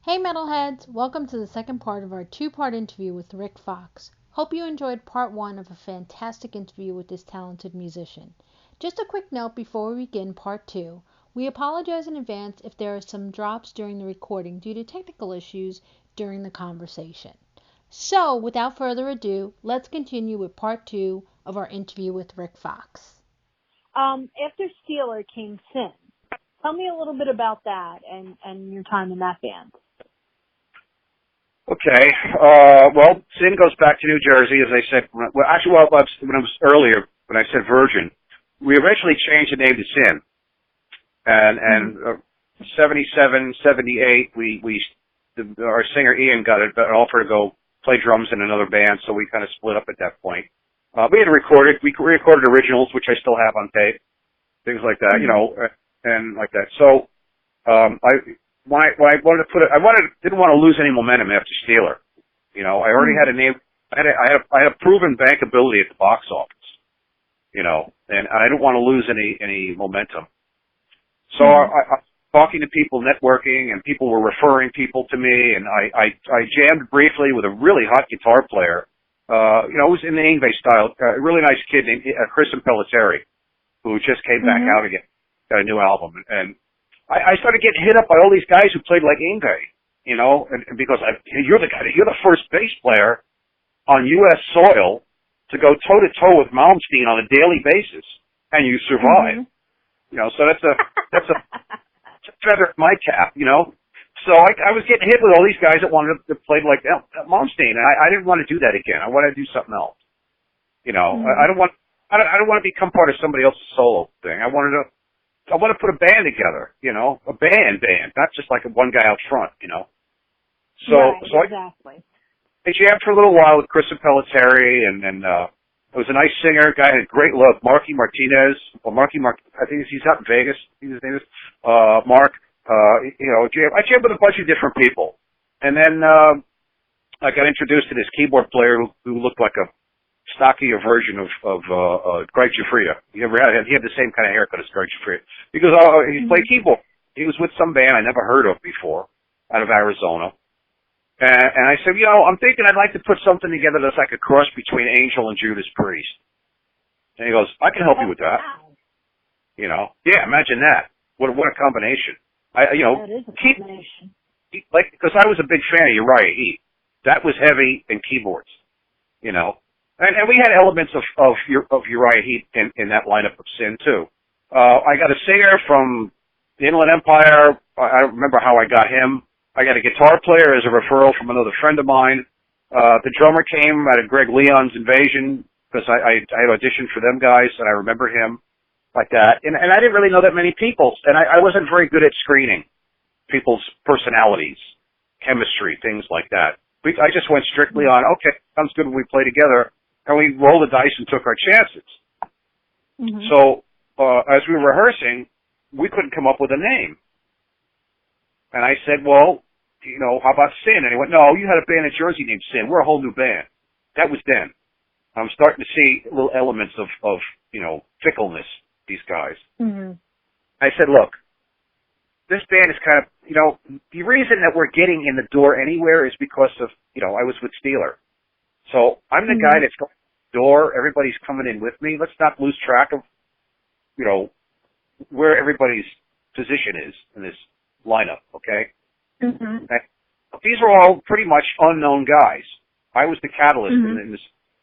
Hey Metalheads, welcome to the second part of our two-part interview with Rik Fox. Hope you enjoyed part one of a fantastic interview with this talented musician. Just a quick note before we begin part two. We apologize in advance if there are some drops during the recording due to technical issues during the conversation. So, without further ado, let's continue with part two of our interview with Rik Fox. After Steeler came Sin. Tell me a little bit about that and your time in that band. Okay. Well, Sin goes back to New Jersey, as I said. When it was earlier, when I said Virgin, we eventually changed the name to Sin. And 77, 78, our singer Ian got an offer to go play drums in another band, so we kind of split up at that point. We had recorded originals, which I still have on tape, things like that, and like that. So, when I wanted to didn't want to lose any momentum after Steeler. I already had a name. I had a proven bankability at the box office. And I didn't want to lose any momentum. So I talking to people, networking, and people were referring people to me, and I jammed briefly with a really hot guitar player. It was in the Ingve style, a really nice kid named Chris Pelletieri, who just came back out again, got a new album, and I started getting hit up by all these guys who played like Ingve, and because you're the first bass player on U.S. soil to go toe to toe with Malmsteen on a daily basis, and you survive. So that's a feather in my cap, So I was getting hit with all these guys that wanted to play like Malmsteen, and I didn't want to do that again. I wanted to do something else. I don't want to become part of somebody else's solo thing. I want to put a band together, a band, not just like one guy out front, So, right, exactly. I jammed for a little while with Chris Pelletieri, and it was a nice singer, guy had a great look, Marky Martinez, I think he's out in Vegas, his name is, Mark, I jammed with a bunch of different people. And then, I got introduced to this keyboard player who looked like a stockier version of Greg Giuffria. He had the same kind of haircut as Greg Giuffria. Because he played keyboard. He was with some band I never heard of before, out of Arizona. And I said, I'm thinking I'd like to put something together that's like a cross between Angel and Judas Priest. And he goes, I can help you with that. Yeah, imagine that. What a combination. That is a combination. Because I was a big fan of Uriah Heep. That was heavy in keyboards, And we had elements of Uriah Heep in that lineup of Sin, too. I got a singer from the Inland Empire. I don't remember how I got him. I got a guitar player as a referral from another friend of mine. The drummer came out of Greg Leon's Invasion because I had auditioned for them guys, and I remember him like that. And I didn't really know that many people, and I wasn't very good at screening people's personalities, chemistry, things like that. I just went strictly on, okay, sounds good when we play together, and we rolled the dice and took our chances. So as we were rehearsing, we couldn't come up with a name. And I said, well, how about Sin? And he went, no, you had a band in Jersey named Sin. We're a whole new band. That was then. I'm starting to see little elements of fickleness, these guys. I said, look, this band is kind of, the reason that we're getting in the door anywhere is because of, I was with Steeler. So I'm the guy that's going to the door. Everybody's coming in with me. Let's not lose track of, where everybody's position is in this lineup, okay? These are all pretty much unknown guys. I was the catalyst in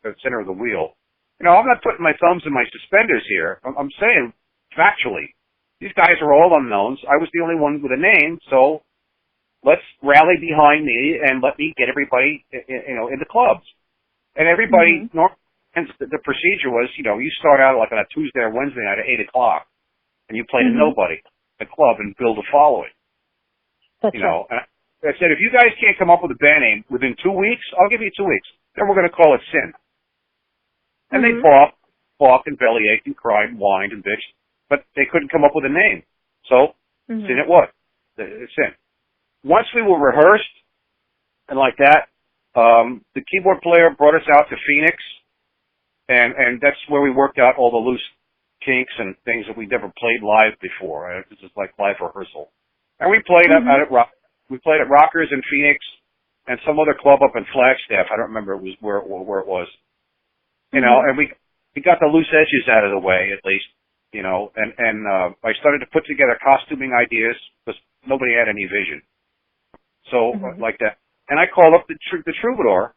the center of the wheel. I'm not putting my thumbs in my suspenders here. I'm saying factually, these guys are all unknowns. I was the only one with a name, so let's rally behind me and let me get everybody, in the clubs. And everybody, the procedure was, you start out like on a Tuesday or Wednesday night at 8 o'clock, and you play to nobody at the club and build a following. That's right. And I said, if you guys can't come up with a band name within 2 weeks, I'll give you 2 weeks. Then we're going to call it Sin. And they balked and bellyached and cried and whined and bitched, but they couldn't come up with a name. So, Sin it was. It's Sin. Once we were rehearsed and like that, the keyboard player brought us out to Phoenix, and that's where we worked out all the loose kinks and things that we never played live before. This is like live rehearsal. And we played out at We played at Rockers in Phoenix and some other club up in Flagstaff. I don't remember where it was. You know, and we got the loose edges out of the way at least. You know, and I started to put together costuming ideas because nobody had any vision. So like that, and I called up the Troubadour,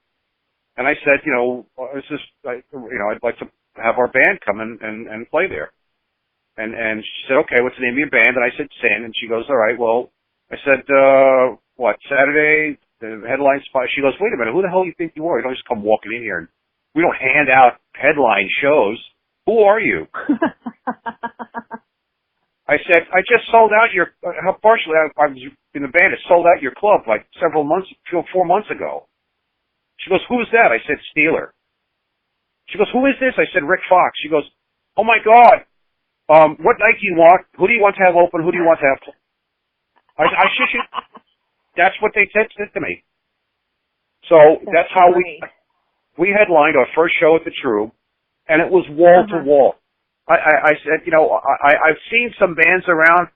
and I said, you know, I'd like to have our band come and play there. And she said, okay, what's the name of your band? And I said, Sin. And she goes, all right, well, I said, what, Saturday, the headline spot? She goes, wait a minute, who the hell do you think you are? You don't just come walking in here. And we don't hand out headline shows. Who are you? I said, I just sold out how partially I was in the band. It sold out your club like 4 months ago. She goes, who is that? I said, Steeler. She goes, who is this? I said, Rik Fox. She goes, oh my God. What night do you want? Who do you want to have open? Who do you want to have? I should. That's what they said to me. So that's how we headlined our first show at the True, and it was wall to wall. I said, you know, I've seen some bands around.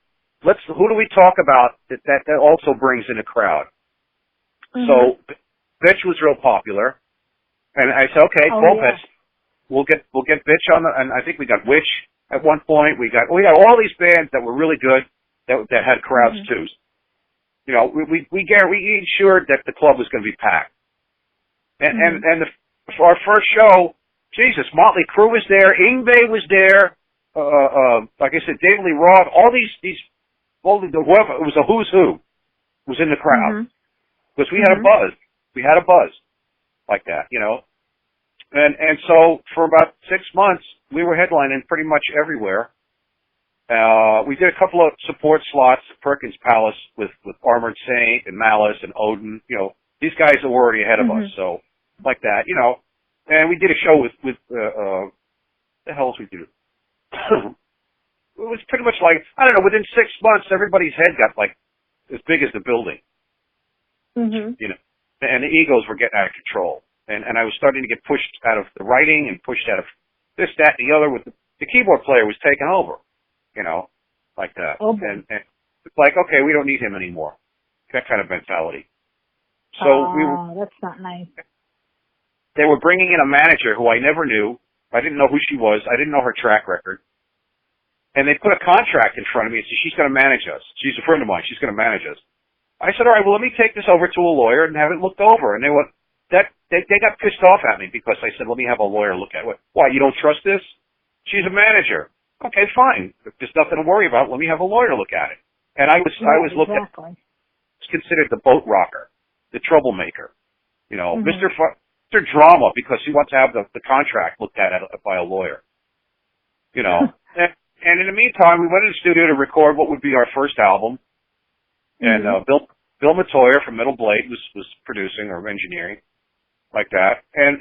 Who do we talk about that also brings in a crowd? So Bitch was real popular, and I said, okay, we'll get Bitch on and I think we got Witch at one point. We got all these bands that were really good that had crowds too. You know, we ensured that the club was going to be packed, and for our first show. Jesus, Motley Crue was there, Yngwie was there, like I said, David Lee Roth, all whoever, it was a who's who was in the crowd. Because we had a buzz. We had a buzz like that, you know. And so for about 6 months, we were headlining pretty much everywhere. We did a couple of support slots at Perkins Palace with Armored Saint and Malice and Odin, you know, these guys were already ahead of us, so like that, you know. And we did a show with the hell else we do? It was pretty much like, I don't know, within 6 months, everybody's head got like as big as the building. You know, and the egos were getting out of control. And I was starting to get pushed out of the writing and pushed out of this, that, and the other. With the keyboard player was taking over, you know, like that. And it's like, okay, we don't need him anymore. That kind of mentality. So that's not nice. They were bringing in a manager who I never knew. I didn't know who she was. I didn't know her track record. And they put a contract in front of me and said, she's going to manage us. She's a friend of mine. She's going to manage us. I said, all right, well, let me take this over to a lawyer and have it looked over. And they got pissed off at me because I said, let me have a lawyer look at it. Why, you don't trust this? She's a manager. Okay, fine. If there's nothing to worry about, let me have a lawyer look at it. And I was looked at, it's considered the boat rocker, the troublemaker, you know, Mr. Drama, because he wants to have the contract looked at by a lawyer, you know. And in the meantime, we went in the studio to record what would be our first album. And Bill Matoyer from Metal Blade was producing or engineering, like that. And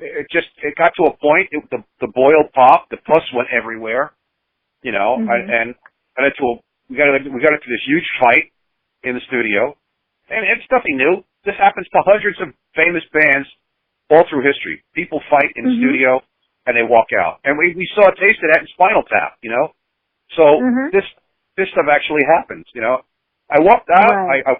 it got to a point. The boil popped. The pus went everywhere, you know. And we got into this huge fight in the studio. And it's nothing new. This happens to hundreds of famous bands all through history. People fight in the studio and they walk out. And we saw a taste of that in Spinal Tap, you know. So this stuff actually happens, you know. I walked out. I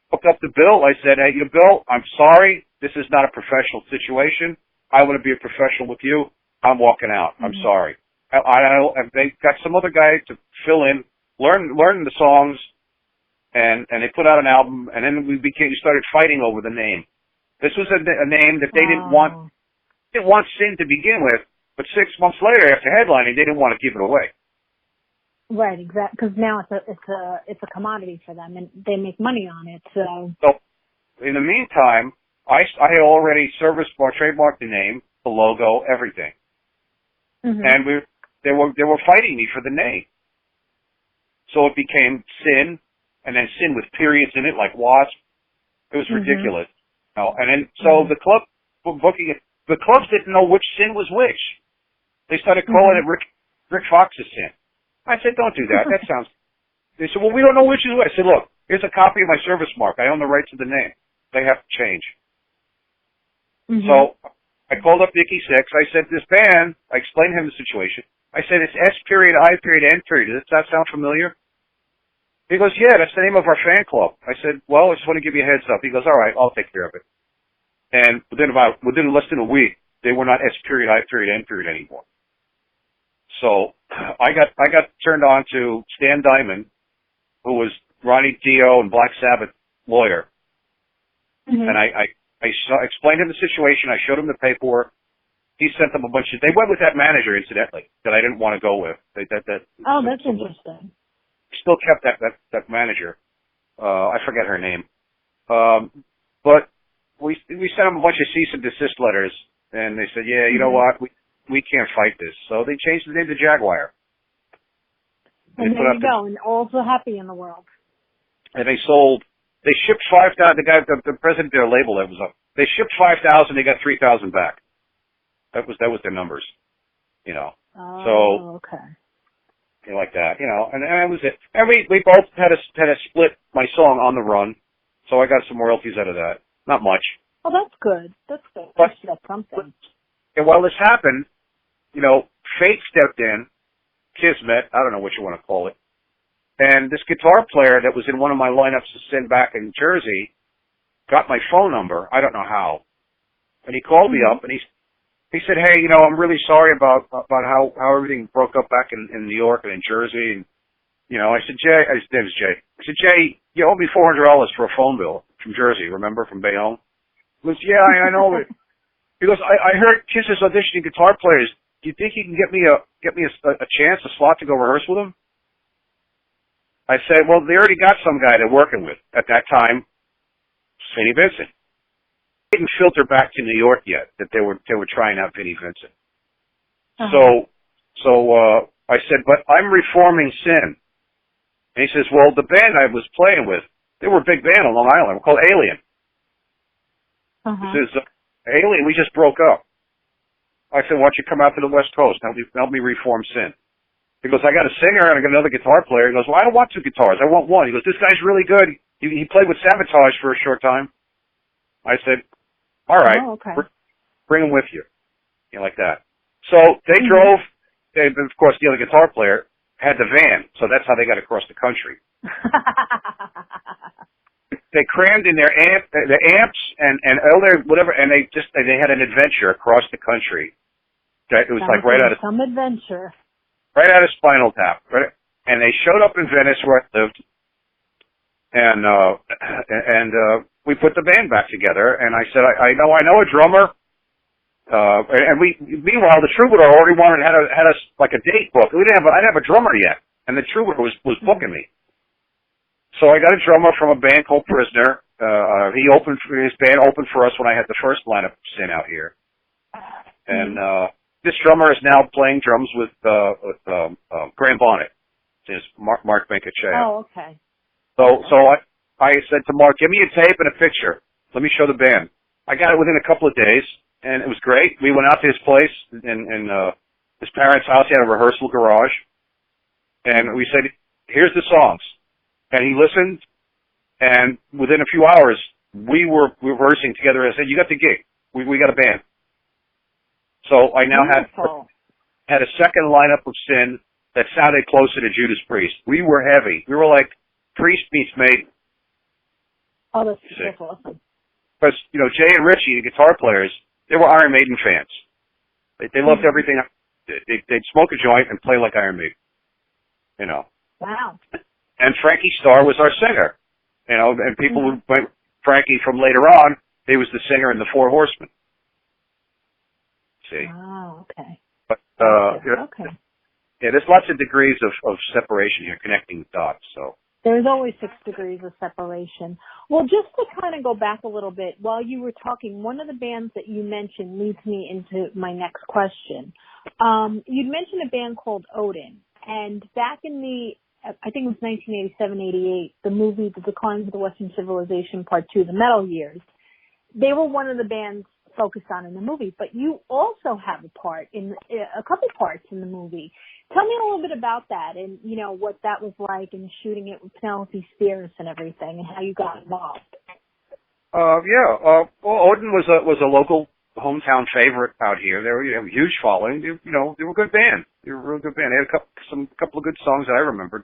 hooked up to Bill. I said, hey, Bill, I'm sorry. This is not a professional situation. I want to be a professional with you. I'm walking out. I'm sorry. And they got some other guy to fill in, learn the songs. And they put out an album, and then we started fighting over the name. This was a name that they didn't want Sin to begin with, but 6 months later, after headlining, they didn't want to give it away. Right, exactly. Because now it's a commodity for them, and they make money on it. So in the meantime, I had already trademarked the name, the logo, everything, and they were fighting me for the name. So it became Sin. And then Sin with periods in it, like W.A.S.P. It was ridiculous. You know? And then, so the club booking it, the clubs didn't know which Sin was which. They started calling it Rik Fox's Sin. I said, don't do that. That sounds, they said, well, we don't know which is which. I said, look, here's a copy of my service mark. I own the rights to the name. They have to change. So I called up Nikki Sixx. I said, this band, I explained to him the situation. I said, it's S period, I period, N period. Does that sound familiar? He goes, yeah, that's the name of our fan club. I said, well, I just want to give you a heads up. He goes, all right, I'll take care of it. And within less than a week, they were not S period, I period, N period anymore. So I got turned on to Stan Diamond, who was Ronnie Dio and Black Sabbath lawyer. Mm-hmm. And I explained him the situation. I showed him the paperwork. He sent them a bunch of. They went with that manager, incidentally, that I didn't want to go with. That's interesting. Still kept that manager. I forget her name. But we sent them a bunch of cease and desist letters, and they said, yeah, you know what, we can't fight this. So they changed the name to Jaguar. And there you go, and all's so happy in the world. And they shipped 5,000. The president of their label, they shipped 5,000. They got 3,000 back. That was their numbers, you know. Oh, so okay. Like that, you know, and that was it. And we both had a split my song On the Run, so I got some royalties out of that. Not much. Oh, that's good. That's good. But that's something. And while this happened, you know, fate stepped in, kismet, I don't know what you want to call it, and this guitar player that was in one of my lineups to send back in Jersey got my phone number. I don't know how, and he called me up and he said, hey, you know, I'm really sorry about how everything broke up back in New York and in Jersey. And, you know, I said, Jay, his name is Jay. I said, Jay, you owe me $400 for a phone bill from Jersey, remember, from Bayonne? He goes, yeah, I know it. He goes, I heard Kiss is auditioning guitar players. Do you think you can get me a chance, a slot to go rehearse with them? I said, well, they already got some guy they're working with at that time, Vinnie Vincent. Didn't filter back to New York yet that they were trying out Vinnie Vincent. Uh-huh. So I said, but I'm reforming Sin. And he says, well, the band I was playing with, they were a big band on Long Island. We're called Alien. Uh-huh. He says, Alien, we just broke up. I said, why don't you come out to the West Coast and help me reform Sin? He goes, I got a singer and I got another guitar player. He goes, well, I don't want two guitars. I want one. He goes, this guy's really good. He played with Sabotage for a short time. I said, all right, okay. Bring him with you. You know, like that. So they drove, of course, the other guitar player had the van, so that's how they got across the country. They crammed in the amps and all their whatever, and they had an adventure across the country. It was like right out of some adventure, right out of Spinal Tap. Right, and they showed up in Venice where I lived, and we put the band back together, and I said, I know a drummer, and meanwhile, the troubadour already had us like a date book. I didn't have a drummer yet, and the troubadour was booking me. So I got a drummer from a band called Prisoner. His band opened for us when I had the first lineup Sin out here. And, this drummer is now playing drums with Graham Bonnet. It's Mark Benkachea. Oh, okay. So I said to Mark, give me a tape and a picture. Let me show the band. I got it within a couple of days, and it was great. We went out to his place in his parents' house. He had a rehearsal garage. And we said, here's the songs. And he listened, and within a few hours, we were rehearsing together. I said, you got the gig. We got a band. So I now had a second lineup of Sin that sounded closer to Judas Priest. We were heavy. We were like Priest meets Maiden. Oh, that's awesome. Because, you know, Jay and Richie, the guitar players, they were Iron Maiden fans. They loved everything. They'd smoke a joint and play like Iron Maiden. You know. Wow. And Frankie Starr was our singer. You know, and people who went Frankie from later on, he was the singer in the Four Horsemen. See? Oh, okay. But, okay. Yeah, there's lots of degrees of separation here, connecting the dots, so. There's always 6 degrees of separation. Well, just to kind of go back a little bit, while you were talking, one of the bands that you mentioned leads me into my next question. You'd mentioned a band called Odin, and back in I think it was 1987, 88, the movie The Decline of the Western Civilization Part 2, The Metal Years, they were one of the bands focused on in the movie, but you also have a couple parts in the movie. Tell me a little bit about that and, you know, what that was like and shooting it with Penelope Spears and everything and how you got involved. Well, Odin was a local hometown favorite out here. They have a huge following. They were a good band. They were a real good band. They had a couple of good songs that I remembered.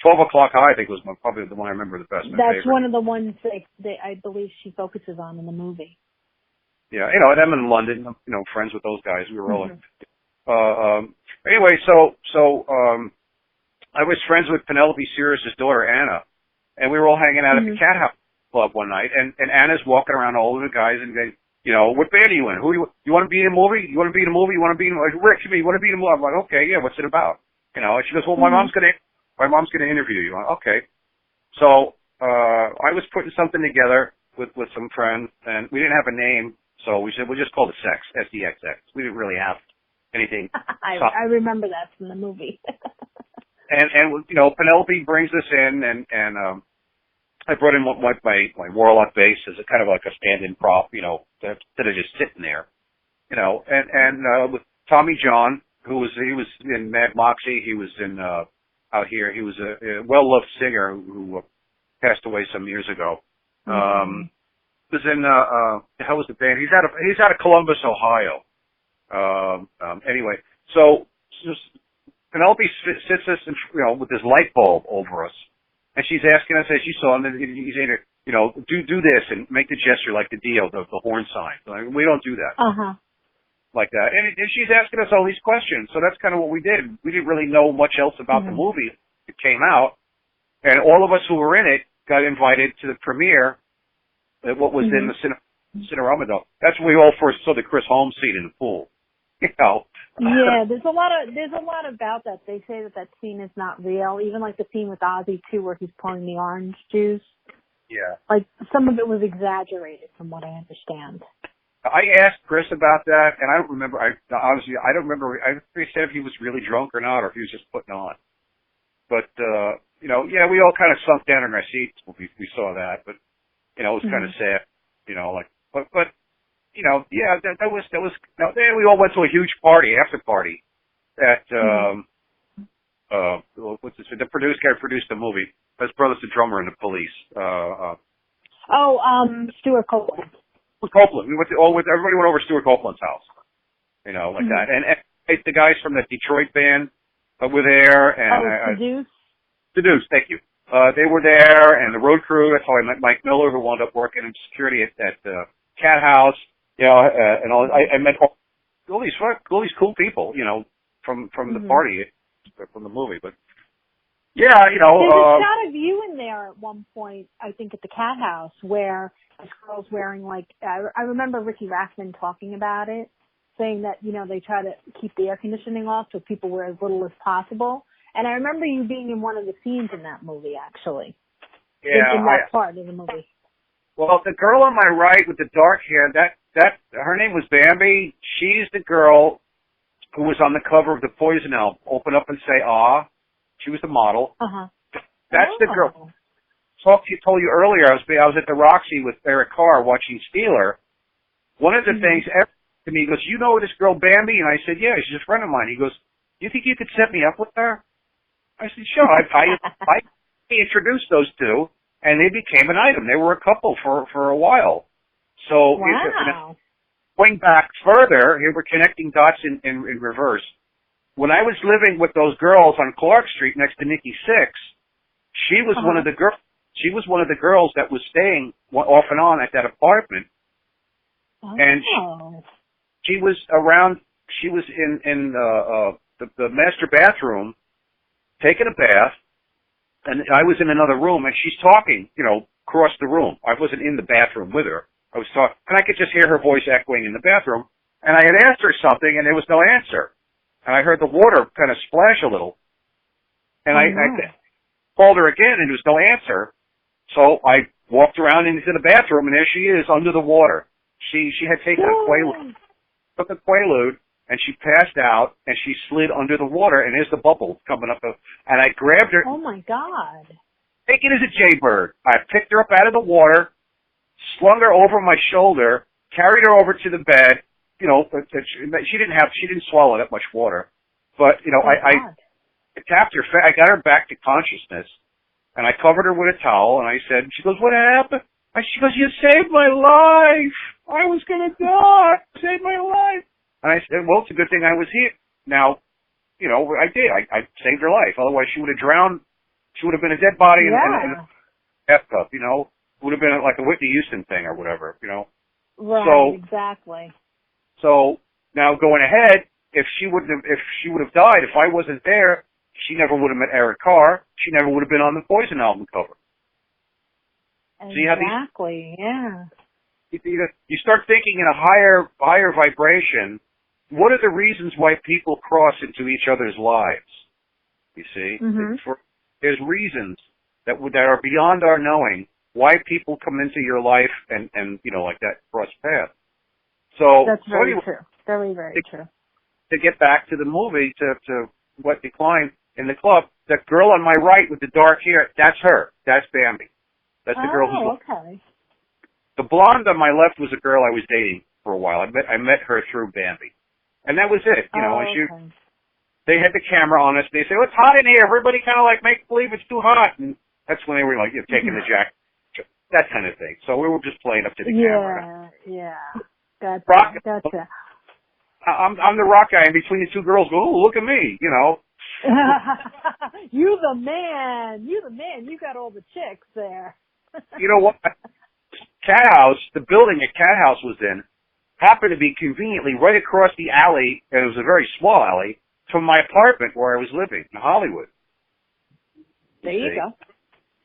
12 O'Clock High, I think, was probably the one I remember the best. That's one of the ones that I believe she focuses on in the movie. Yeah, and I'm in London, friends with those guys. We were all anyway, so I was friends with Penelope Sears' daughter, Anna, and we were all hanging out at the Cat House Club one night, and Anna's walking around all of the guys, and they, what band are you in? You want to be in a movie? You want to be in a movie? You want to be in, like, Rick, you want to be in a movie? I'm like, okay, yeah, what's it about? And she goes, well, my mom's going to interview you. I'm like, okay. So, I was putting something together with some friends, and we didn't have a name, so we said, we'll just call it Sex, SDXX. We didn't really have anything. I remember that from the movie. and Penelope brings us in, and I brought in my Warlock bass as a kind of like a stand-in prop, instead of just sitting there, and with Tommy John, he was in Mad Moxie, he was in out here, he was a well-loved singer who passed away some years ago. Was in the hell was the band? He's out of Columbus, Ohio. Anyway, so Penelope sits us, with this light bulb over us. And she's asking us, as you saw, he's saying, do this and make the gesture like the Dio, the horn sign. Like, we don't do that. Like that. And she's asking us all these questions. So that's kind of what we did. We didn't really know much else about the movie. It came out. And all of us who were in it got invited to the premiere at what was in the Cinerama Dome. That's when we all first saw the Chris Holmes scene in the pool. Yeah, there's a lot about that. They say that scene is not real. Even like the scene with Ozzy too, where he's pouring the orange juice. Yeah. Like some of it was exaggerated, from what I understand. I asked Chris about that, and I don't remember. Honestly, I don't remember. I think he said if he was really drunk or not, or if he was just putting on. But yeah, we all kind of sunk down in our seats when we saw that. But it was kind of sad. But. Yeah, that was. Then we all went to a huge after party, at what's this? The guy produced the movie. His brother's the drummer in the Police. Stuart Copeland. Copeland. Everybody went over to Stuart Copeland's house. Like that. And the guys from the Detroit band were there, and Seduce. Thank you. They were there, and the road crew. That's how I met Mike Miller, who wound up working in security at the Cat House. And all, I met all these cool people, from the party, from the movie. But yeah, there's a shot of you in there at one point, I think, at the Cat House, where this girl's wearing I remember Ricky Raffman talking about it, saying that they try to keep the air conditioning off so people wear as little as possible. And I remember you being in one of the scenes in that movie, actually. Yeah, in that part of the movie. Well, the girl on my right with the dark hair, that her name was Bambi. She's the girl who was on the cover of the Poison album, Open Up and Say Ah. She was the model. That's the girl. Told you earlier, I was at the Roxy with Eric Carr watching Steeler. One of the things to me, he goes, you know this girl Bambi? And I said, yeah, she's a friend of mine. He goes, you think you could set me up with her? I said, sure. I introduced those two. And they became an item. They were a couple for a while. So, going back further, here we're connecting dots in reverse. When I was living with those girls on Clark Street next to Nikki Sixx, she was one of the girls. She was one of the girls that was staying off and on at that apartment. And she was around. She was in the master bathroom, taking a bath. And I was in another room, and she's talking, across the room. I wasn't in the bathroom with her. I was talking, and I could just hear her voice echoing in the bathroom. And I had asked her something, and there was no answer. And I heard the water kind of splash a little. And I called her again, and there was no answer. So I walked around into the bathroom, and there she is under the water. She had taken took a Quaalude, and she passed out, and she slid under the water, and there's the bubble coming up. And I grabbed her. Oh, my God. Take it as a jaybird. I picked her up out of the water, slung her over my shoulder, carried her over to the bed. She didn't swallow that much water. But, I tapped her. I got her back to consciousness, and I covered her with a towel, and I said, she goes, what happened? She goes, you saved my life. I was going to die. You saved my life. And I said, well, it's a good thing I was here. Now, I did. I saved her life. Otherwise, she would have drowned She would have been a dead body in Yeah. a bathtub, you know. It would have been like a Whitney Houston thing or whatever, you know. Right. Exactly. So now going ahead, if she would have died, if I wasn't there, she never would have met Eric Carr. She never would have been on the Poison album cover. Exactly. So you have these, Yeah. you start thinking in a higher vibration. What are the reasons why people cross into each other's lives? You see, there's reasons that are beyond our knowing why people come into your life and you know, like that, cross paths. So that's very anyway, true. Very, very true. To get back to the movie, to what declined in the club, that girl on my right with the dark hair, that's her. That's Bambi. That's the girl who's. Okay. The blonde on my left was a girl I was dating for a while. I met her through Bambi, and that was it. You know, and they had the camera on us. And they say, "Oh, it's hot in here." Everybody kind of like make believe it's too hot, and that's when they were like, "You're taking the jacket," that kind of thing. So we were just playing up to the camera. Yeah. Gotcha. Rock, Gotcha. I'm the rock guy in between the two girls. Go, "Oh, look at me," you know. You the man. You got all the chicks there. You know what? Cat House, the building that Cat House was in, happened to be conveniently right across the alley, and it was a very small alley, from my apartment where I was living in Hollywood. There you go.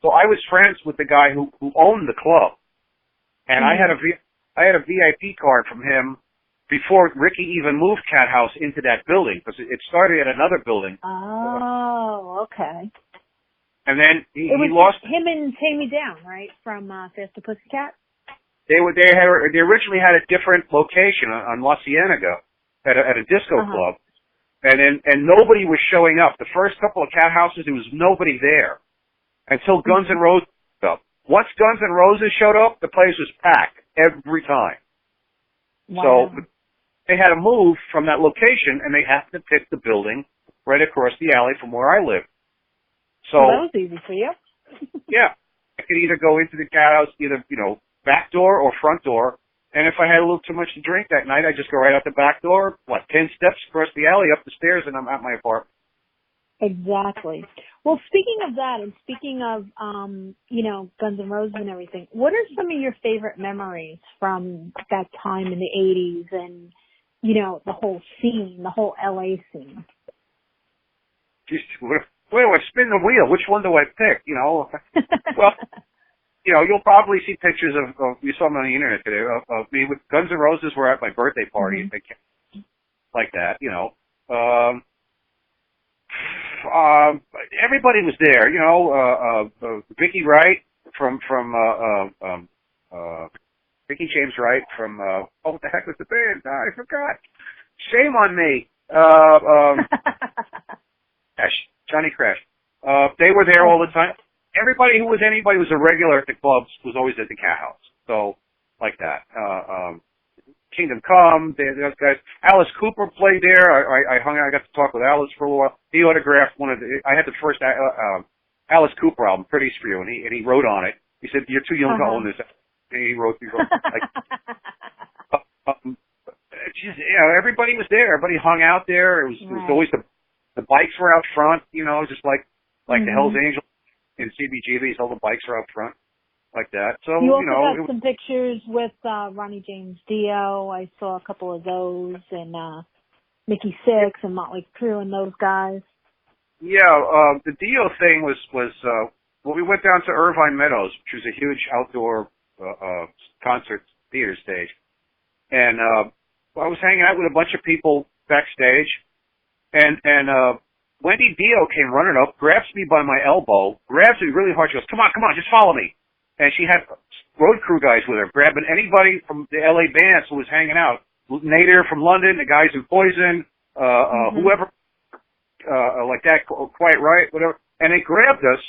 So I was friends with the guy who owned the club, and I had a VIP card from him before Ricky even moved Cat House into that building, because it started at another building. Oh, okay. And then he was lost him and Tammy Down, right, from Faster Pussycat. They originally had a different location on La Cienega at a disco club, and nobody was showing up. The first couple of Cat Houses, there was nobody there until Guns N' Roses showed up. Once Guns N' Roses showed up, the place was packed every time. Wow. So they had to move from that location, and they happened to pick the building right across the alley from where I lived. So that was easy for you. Yeah, I could either go into the Cat House, either, you know, back door or front door. And if I had a little too much to drink that night, I'd just go right out the back door, 10 steps across the alley, up the stairs, and I'm at my apartment. Exactly. Well, speaking of that, and speaking of, you know, Guns N' Roses and everything, what are some of your favorite memories from that time in the 80s and, you know, the whole scene, the whole LA scene? Just, wait, I spin the wheel. Which one do I pick? You know, well, you know, you'll probably see pictures of you saw them on the internet today of me with Guns N' Roses were at my birthday party, like that. You know, everybody was there. You know, Vicky Wright from Vicky James Wright from what the heck was the band? I forgot. Shame on me. Johnny Crash. They were there all the time. Everybody who was anybody who was a regular at the clubs was always at the Cat House. So, like that. Kingdom Come, those guys. Alice Cooper played there. I hung out. I got to talk with Alice for a little while. He autographed I had the first Alice Cooper album, Pretty's for You, and he wrote on it. He said, "You're too young to own this." And he wrote like, just, you know, everybody was there. Everybody hung out there. It was always the bikes were out front, you know, just like the Hells Angels in CBGBs, all the bikes are out front, like that. So, you also know, got some pictures with Ronnie James Dio. I saw a couple of those, and Mickey Six and Motley Crue and those guys. Yeah, the Dio thing was well, we went down to Irvine Meadows, which was a huge outdoor concert theater stage, and I was hanging out with a bunch of people backstage. And Wendy Dio came running up, grabs me by my elbow, grabs me really hard. She goes, come on, just follow me. And she had road crew guys with her, grabbing anybody from the LA bands who was hanging out. Nader from London, the guys in Poison, whoever, like that, Quiet Riot, whatever. And they grabbed us,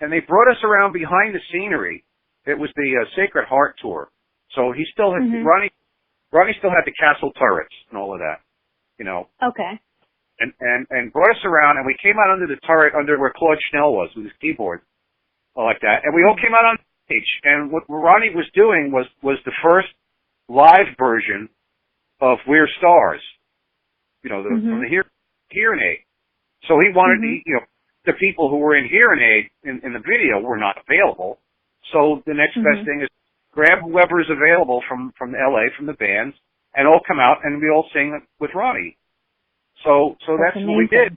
and they brought us around behind the scenery. It was the Sacred Heart tour. So he still had, Ronnie still had the castle turrets and all of that. You know. Okay. And brought us around, and we came out under the turret, under where Claude Schnell was with his keyboard, like that. And we all came out on stage. And what Ronnie was doing was the first live version of We're Stars. You know, from the hearing aid. So he wanted, you know, the people who were in hearing aid in the video were not available. So the next best thing is grab whoever is available from LA, from the bands, and all come out and we all sing with Ronnie. So that's what we did.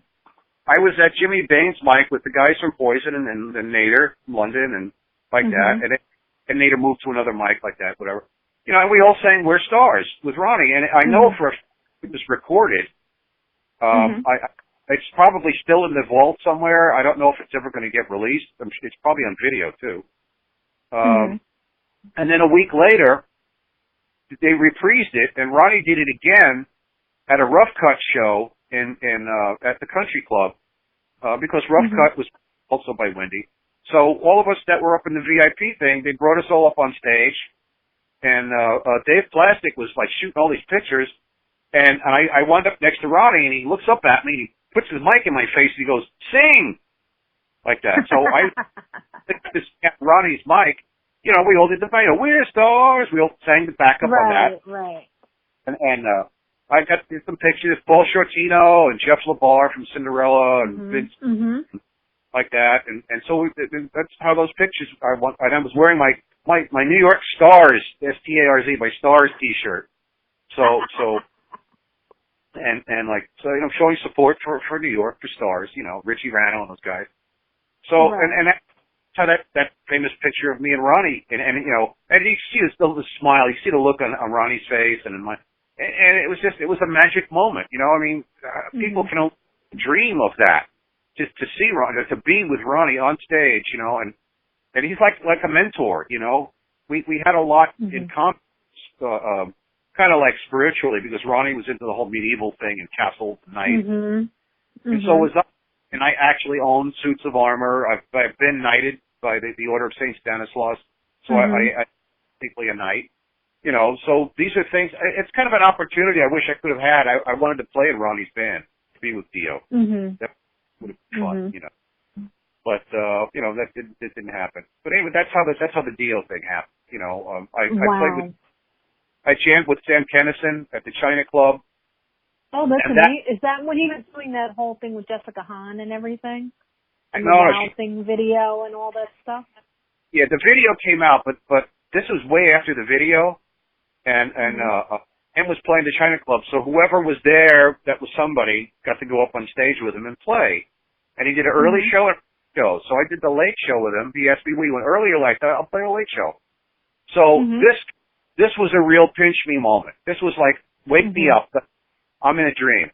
I was at Jimmy Bain's mic with the guys from Poison and Nader from London and like that. And Nader moved to another mic like that, whatever. You know, and we all sang We're Stars with Ronnie. And I know for a fact it was recorded. It's probably still in the vault somewhere. I don't know if it's ever going to get released. It's probably on video too. And then a week later, they reprised it, and Ronnie did it again at a Rough Cut show at the Country Club, because Rough Cut was also by Wendy. So all of us that were up in the VIP thing, they brought us all up on stage, and Dave Plastic was like shooting all these pictures, and I wound up next to Ronnie, and he looks up at me, and he puts his mic in my face, and he goes, "Sing!" like that. So I this Ronnie's mic. You know, we all did the video. We're Stars. We all sang the backup on that. Right. And I got some pictures. Paul Shortino and Jeff LaBar from Cinderella and Vince, like that. And so that's how those pictures. And I was wearing my New York Stars, STARZ, my Stars T-shirt. So you know, showing support for New York, for Stars. You know, Richie Rano and those guys. So and how that famous picture of me and Ronnie, and you know, and you see the smile, you see the look on Ronnie's face, and it was a magic moment, you know. I mean, people can only dream of that, just to see Ronnie, to be with Ronnie on stage, you know, and he's like a mentor, you know. We had a lot in common, kind of like spiritually, because Ronnie was into the whole medieval thing and castle knight, and so was I. And I actually own suits of armor. I've been knighted by the Order of St. Stanislaus, so I'm technically a knight. You know, so these are things, it's kind of an opportunity I wish I could have had. I wanted to play in Ronnie's band, to be with Dio. That would have been fun, you know. But, you know, that didn't happen. But anyway, that's how the Dio thing happened. You know, I jammed with Sam Kennison at the China Club. Oh, that's amazing. Is that when he was doing that whole thing with Jessica Hahn and everything? And the Wow thing video and all that stuff? Yeah, the video came out, but this was way after the video, and was playing the China Club, so whoever was there that was somebody got to go up on stage with him and play. And he did an early show and a late show, so I did the late show with him. He asked me, we went earlier like that, I'll play a late show. So this was a real pinch me moment. This was like, wake me up. I'm in a dream.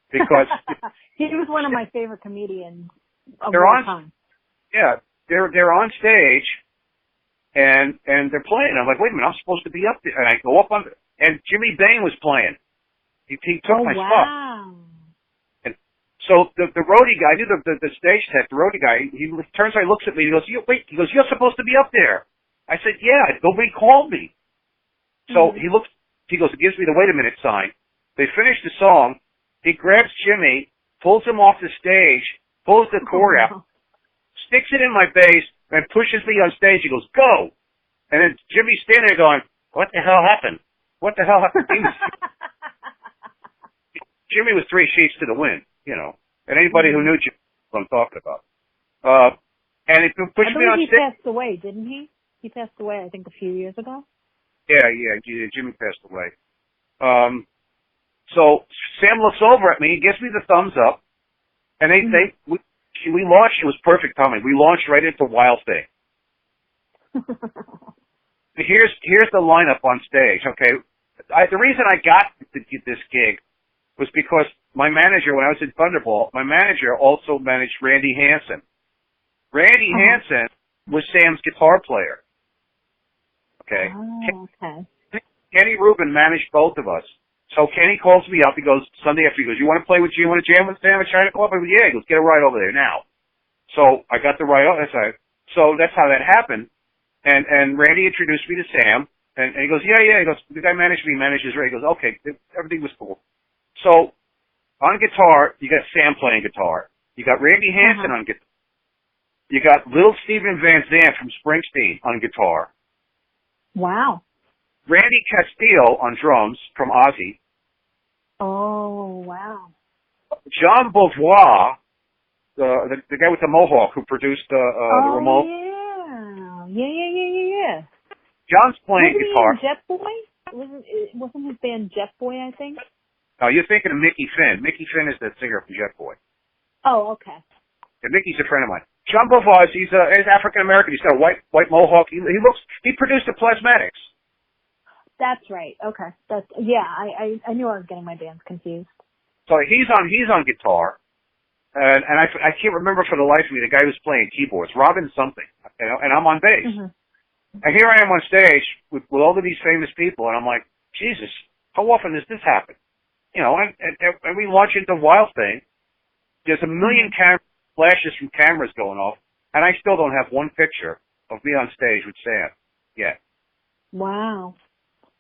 Because he was one of my favorite comedians of they're all on time. Yeah, they're on stage and they're playing. I'm like, wait a minute, I'm supposed to be up there. And I go up on and Jimmy Bain was playing. He took my spot. And so the roadie guy, I knew the stage tech, the roadie guy, he turns around, looks at me, he goes, he goes, you're supposed to be up there. I said, yeah, nobody called me. So he looks, he goes, gives me the wait a minute sign. They finish the song. He grabs Jimmy, pulls him off the stage, pulls the cord out, sticks it in my bass, and pushes me on stage. He goes, go! And then Jimmy's standing there going, what the hell happened? What the hell happened? Jimmy was 3 sheets to the wind, you know. And anybody who knew Jimmy knows what I'm talking about. And he pushed me on stage. He passed away, didn't he? He passed away, I think, a few years ago. Yeah, Jimmy passed away. So Sam looks over at me, he gives me the thumbs up, and we launched. It was perfect timing. We launched right into Wild Thing. Here's the lineup on stage. Okay, the reason I got this gig was because my manager, when I was in Thunderbolt, my manager also managed Randy Hansen. Randy Hansen was Sam's guitar player. Okay. Oh, okay. Kenny Rubin managed both of us. So Kenny calls me up. He goes, Sunday after, he goes, you want to play with you? You want to jam with Sam at China Club? I go, yeah. He goes, get a ride over there now. So I got the ride over. So that's how that happened. And Randy introduced me to Sam. And he goes, yeah. He goes, the guy managed me, manages Ray. He goes, okay, everything was cool. So on guitar, you got Sam playing guitar. You got Randy Hansen on guitar. You got little Steven Van Zandt from Springsteen on guitar. Wow. Randy Castillo on drums from Ozzy. Oh, wow. John Beauvoir, the guy with the mohawk who produced the remote. Yeah. John's playing Wasn't guitar. he in Jet Boy? Wasn't his band Jet Boy, I think? Oh, you're thinking of Mickey Finn. Mickey Finn is the singer from Jet Boy. Oh, okay. Yeah, Mickey's a friend of mine. John Beauvoir, he's African American. He's got a white mohawk. He produced the Plasmatics. That's right. Okay. I knew I was getting my bands confused. So he's on guitar, and I can't remember for the life of me the guy who's playing keyboards, Robin something, and I'm on bass. Mm-hmm. And here I am on stage with all of these famous people, and I'm like, Jesus, how often does this happen? You know, and we launch into Wild Thing. There's a million flashes from cameras going off, and I still don't have one picture of me on stage with Sam yet. Wow.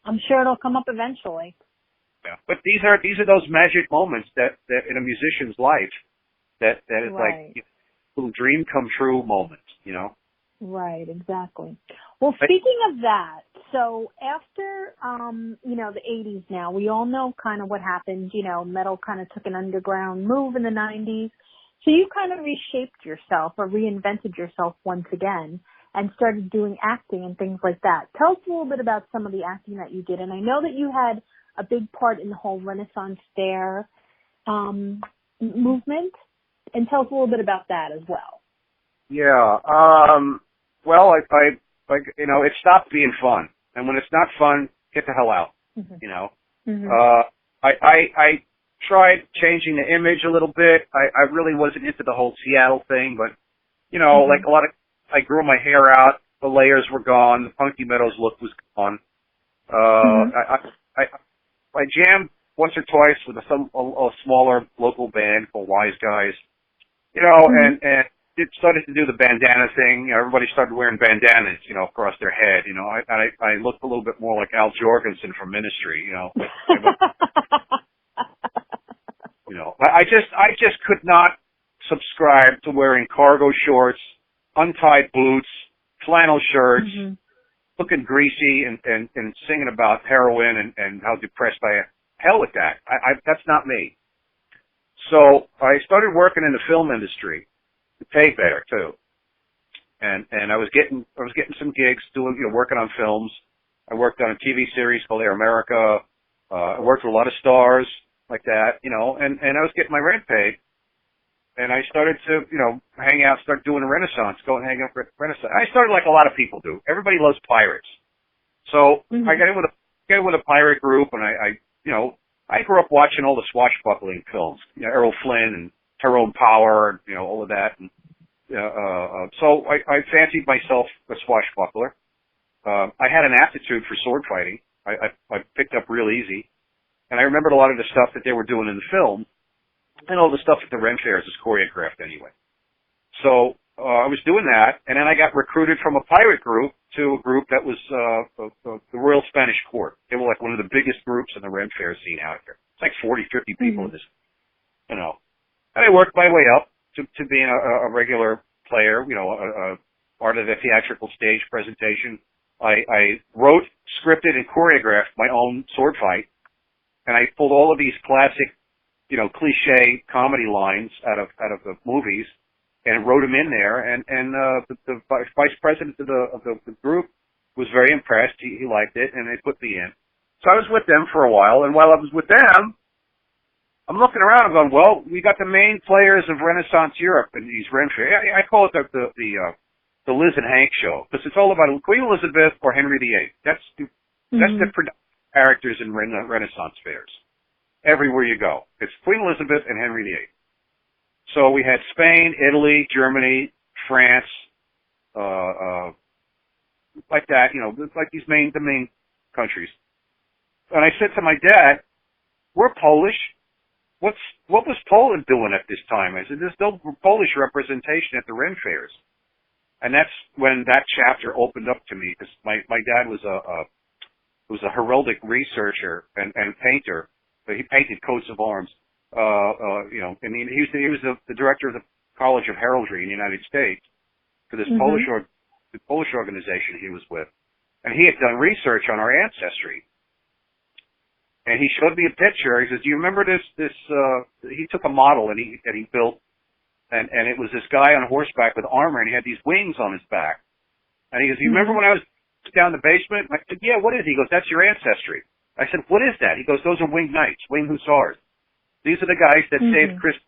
I'm sure it'll come up eventually. Yeah. But these are those magic moments that in a musician's life that is right. like little dream come true moments, you know? Right, exactly. Well, speaking of that, so after, the 80s now, we all know kind of what happened. You know, metal kind of took an underground move in the 90s. So you kind of reshaped yourself or reinvented yourself once again and started doing acting and things like that. Tell us a little bit about some of the acting that you did. And I know that you had a big part in the whole Renaissance Fair movement. And tell us a little bit about that as well. Yeah. Well, it stopped being fun. And when it's not fun, get the hell out, you know. Mm-hmm. I tried changing the image a little bit. I really wasn't into the whole Seattle thing, but, you know, like I grew my hair out, the layers were gone, the Punky Meadows look was gone. I jammed once or twice with a smaller local band called Wise Guys, you know, and it started to do the bandana thing. You know, everybody started wearing bandanas, you know, across their head. You know, I looked a little bit more like Al Jorgensen from Ministry, you know. You know, I just could not subscribe to wearing cargo shorts, untied boots, flannel shirts, looking greasy and singing about heroin and how depressed I am. Hell with that. That's not me. So I started working in the film industry to pay better too. And I was getting some gigs doing, you know, working on films. I worked on a TV series called Air America. I worked with a lot of stars like that, you know, and I was getting my rent paid. And I started to, you know, hang out, start doing a Renaissance, go and hang out at Renaissance. I started like a lot of people do. Everybody loves pirates. So I got in with a pirate group, and I grew up watching all the swashbuckling films, you know, Errol Flynn and Tyrone Power, and, you know, all of that. And, so I fancied myself a swashbuckler. I had an aptitude for sword fighting. I picked up real easy. And I remembered a lot of the stuff that they were doing in the film. And all the stuff at the Ren Fairs is choreographed anyway. So I was doing that, and then I got recruited from a pirate group to a group that was the Royal Spanish Court. They were like one of the biggest groups in the Ren Fair scene out here. It's like 40, 50 people in this, you know. And I worked my way up to being a regular player, you know, a part of the theatrical stage presentation. I wrote, scripted, and choreographed my own sword fight, and I pulled all of these classic, you know, cliche comedy lines out of the movies and wrote them in there. And the vice president of the group was very impressed. He liked it, and they put me in. So I was with them for a while, and while I was with them, I'm looking around. I'm going, well, we got the main players of Renaissance Europe in these Ren Fair. I call it the Liz and Hank show, because it's all about Queen Elizabeth or Henry VIII. That's the predominant characters in Renaissance fairs. Everywhere you go, it's Queen Elizabeth and Henry VIII. So we had Spain, Italy, Germany, France, like that, you know, like the main countries. And I said to my dad, "We're Polish. What was Poland doing at this time?" I said, "There's no Polish representation at the Ren Fairs." And that's when that chapter opened up to me, because my dad was a heraldic researcher and painter. He painted coats of arms, you know, and he was the director of the College of Heraldry in the United States for this Polish organization he was with. And he had done research on our ancestry. And he showed me a picture. He says, "Do you remember this, he took a model and he built and it was this guy on horseback with armor, and he had these wings on his back. And he goes, "You remember when I was down in the basement?" I said, "Yeah, what is it?" He goes, "That's your ancestry." I said, "What is that?" He goes, "Those are winged knights, winged hussars. These are the guys that saved Christ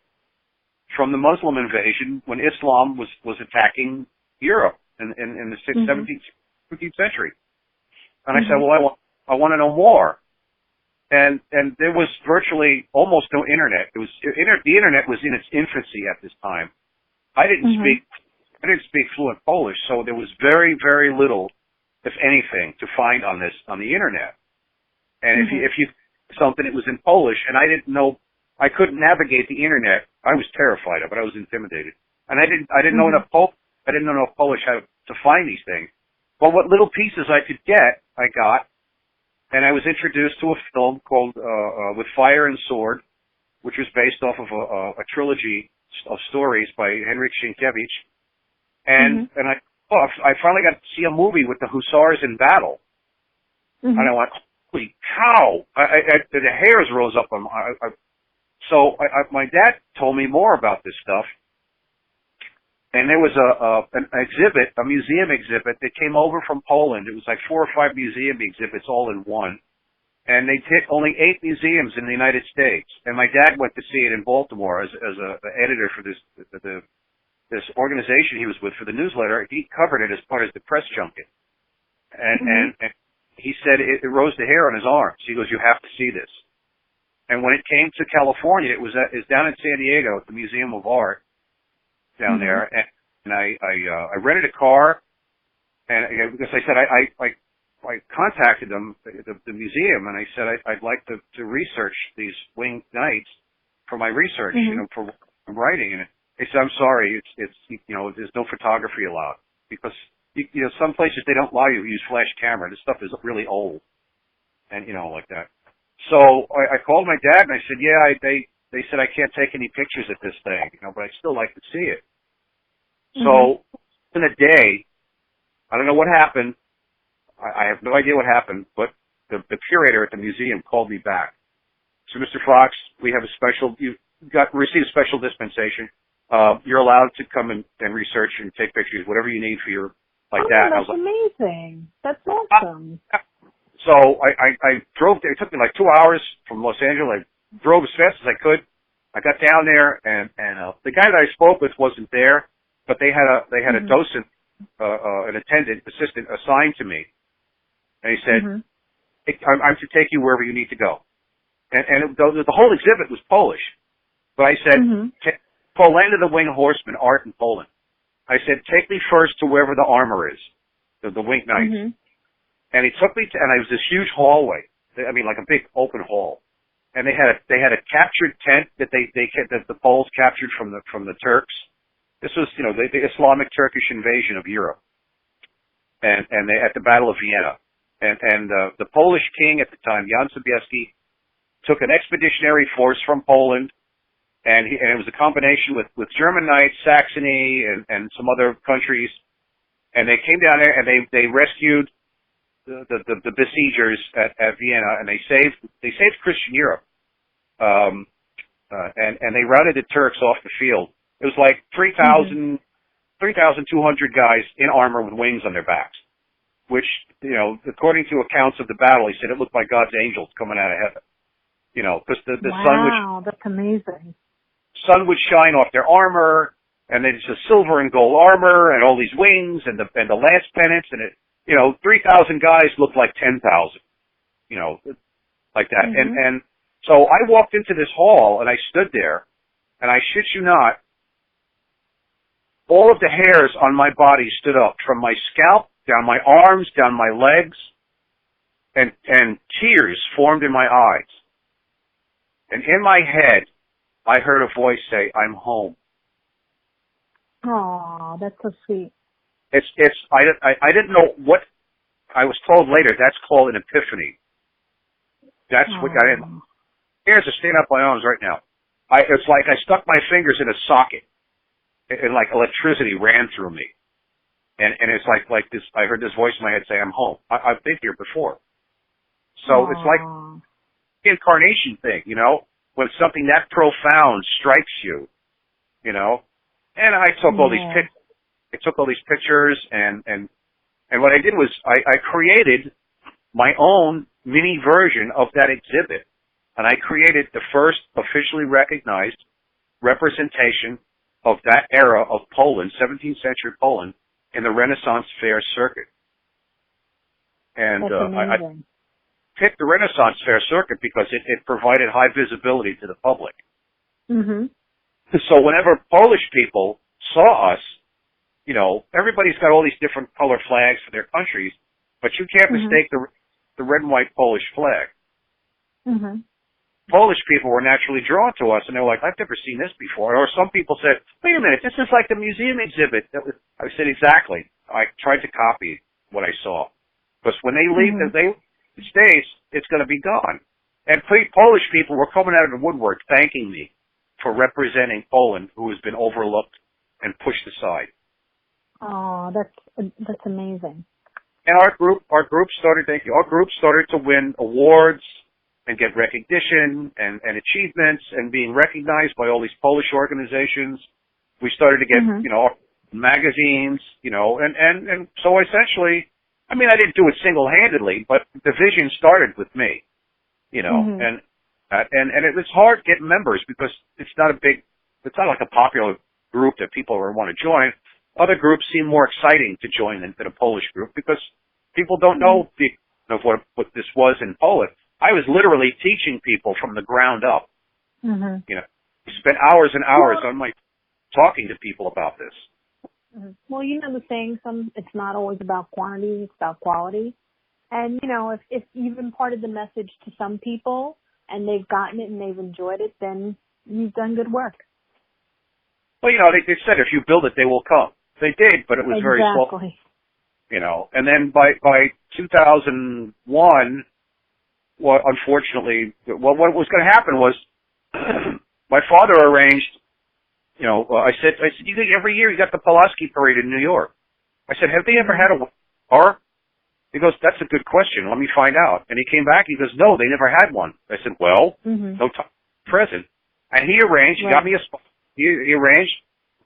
from the Muslim invasion when Islam was attacking Europe in the 17th, 15th century." And I said, "Well, I want to know more." And there was virtually almost no internet. The internet was in its infancy at this time. I didn't speak fluent Polish, so there was very, very little, if anything, to find on the internet. And if you something, it was in Polish, and I didn't know, I couldn't navigate the internet. I was terrified of it. I was intimidated, and I didn't know enough Polish. I didn't know enough Polish how to find these things. But what little pieces I could get, I got, and I was introduced to a film called With Fire and Sword, which was based off of a trilogy of stories by Henryk Sienkiewicz. And I finally got to see a movie with the hussars in battle, and I went, "Holy cow!" The hairs rose up on my. So my dad told me more about this stuff, and there was an exhibit, a museum exhibit that came over from Poland. It was like 4 or 5 museum exhibits all in one, and they did only 8 museums in the United States. And my dad went to see it in Baltimore as an editor for this organization he was with for the newsletter. He covered it as part of the press junket, and he said it rose the hair on his arms. He goes, "You have to see this." And when it came to California, it was down in San Diego at the Museum of Art down there, and I rented a car, and because I said I contacted them, the museum, and I said I'd like to research these winged knights for my research, for what I'm writing, and they said, "I'm sorry, it's there's no photography allowed because some places they don't allow you to use flash camera. This stuff is really old, and like that." So I called my dad and I said, "Yeah, they said I can't take any pictures of this thing, but I'd still like to see it." So in a day, I don't know what happened. I have no idea what happened, but the curator at the museum called me back. So, "Mr. Fox, we have you received a special dispensation. You're allowed to come and research and take pictures, whatever you need for your that." That's I was amazing. That's awesome. So I drove there. It took me like 2 hours from Los Angeles. I drove as fast as I could. I got down there, and the guy that I spoke with wasn't there, but they had a docent, an attendant, assistant assigned to me, and he said, I'm to take you wherever you need to go. And the whole exhibit was Polish, but I said, Land of the Winged Horsemen, art in Poland. I said, take me first to wherever the armor is, the winged knights. And he took me and it was this huge hallway. I mean, like a big open hall. And they had a captured tent that the Poles captured from the Turks. This was, the Islamic Turkish invasion of Europe. And they at the Battle of Vienna. And the Polish king at the time, Jan Sobieski, took an expeditionary force from Poland, and it was a combination with German knights, Saxony, and some other countries. And they came down there and they rescued the besiegers at Vienna, and they saved Christian Europe. And they routed the Turks off the field. It was like 3,200 guys in armor with wings on their backs, which, according to accounts of the battle, he said it looked like God's angels coming out of heaven. Because the wow, that's amazing. Sun would shine off their armor, and then it's a silver and gold armor, and all these wings, and the lance pennants, and 3,000 guys looked like 10,000, like that. And so I walked into this hall, and I stood there, and I shit you not, all of the hairs on my body stood up, from my scalp, down my arms, down my legs, and tears formed in my eyes. And in my head, I heard a voice say, "I'm home." Oh, that's so sweet. I didn't know what, I was told later, that's called an epiphany. That's what got in. Hairs are standing up my arms right now. It's like I stuck my fingers in a socket, and like electricity ran through me. And it's like this, I heard this voice in my head say, "I'm home. I've been here before." So it's like the incarnation thing, when something that profound strikes you, And I took all these pictures, and what I did was I created my own mini version of that exhibit, and I created the first officially recognized representation of that era of Poland, 17th century Poland, in the Renaissance Fair circuit. And I picked the Renaissance Fair circuit because it provided high visibility to the public. Mm-hmm. So whenever Polish people saw us, you know, everybody's got all these different color flags for their countries, but you can't mistake the red and white Polish flag. Mm-hmm. Polish people were naturally drawn to us, and they were like, I've never seen this before. Or some people said, wait a minute, this is like the museum exhibit. I said, exactly. I tried to copy what I saw. Because when they leave the States, it's going to be gone. And Polish people were coming out of the woodwork thanking me for representing Poland, who has been overlooked and pushed aside. Oh, that's amazing. And our group started to win awards and get recognition and achievements and being recognized by all these Polish organizations. We started to get, you know, magazines, you know, and so essentially, I mean, I didn't do it single-handedly, but the vision started with me, you know, and it was hard getting members because it's not like a popular group that people want to join. Other groups seem more exciting to join than a Polish group because people don't know what this was in Poland. I was literally teaching people from the ground up. You know, spent hours and hours on talking to people about this. Well, you know the saying, it's not always about quantity, it's about quality. And, you know, if you've imparted the message to some people and they've gotten it and they've enjoyed it, then you've done good work. Well, you know, they said if you build it, they will come. They did, but it was very slow. You know, and then by 2001, well, unfortunately, what was going to happen was my father arranged, you know, I said, you think every year you got the Pulaski Parade in New York. I said, have they ever had a car? He goes, that's a good question. Let me find out. And he came back. He goes, no, they never had one. I said, well, no time present. And he arranged. He got me a spot. He arranged.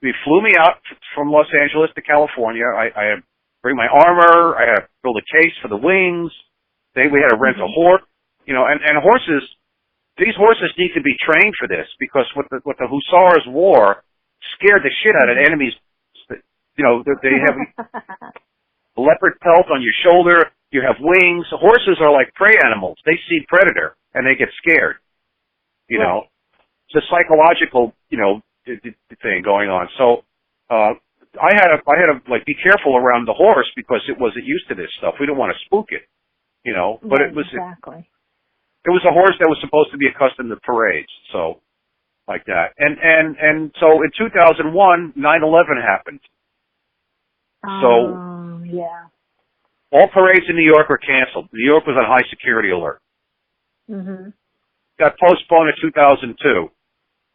He flew me out from Los Angeles to California. I had to bring my armor. I had to build a case for the wings. We had to rent a horse. You know, and horses, these horses need to be trained for this because what the Hussars wore scared the shit out of enemies. You know, they have a leopard pelt on your shoulder. You have wings. Horses are like prey animals. They see predator and they get scared. You know, it's a psychological, you know, thing going on. So, I had to like be careful around the horse because it wasn't used to this stuff. We didn't want to spook it, you know, but it was, it was a horse that was supposed to be accustomed to parades. So, like that. And so in 2001, 9/11 happened. So, all parades in New York were canceled. New York was on high security alert. Got postponed to 2002.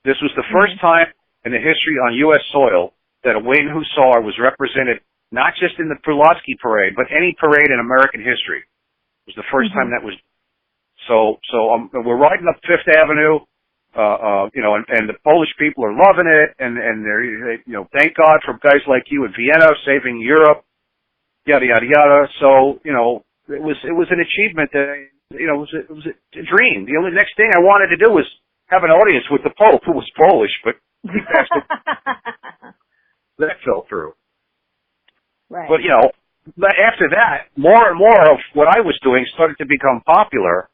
This was the first time in the history on U.S. soil that a Wayne Hussar was represented not just in the Pulaski Parade, but any parade in American history. It was the first time that was. So we're riding up Fifth Avenue, you know, and the Polish people are loving it, and they're, you know, thank God for guys like you in Vienna saving Europe, yada yada yada. So, you know, it was an achievement that, you know, it was a dream. The only next thing I wanted to do was have an audience with the Pope, who was Polish, but that fell through. Right. But, you know, after that, more and more of what I was doing started to become popular,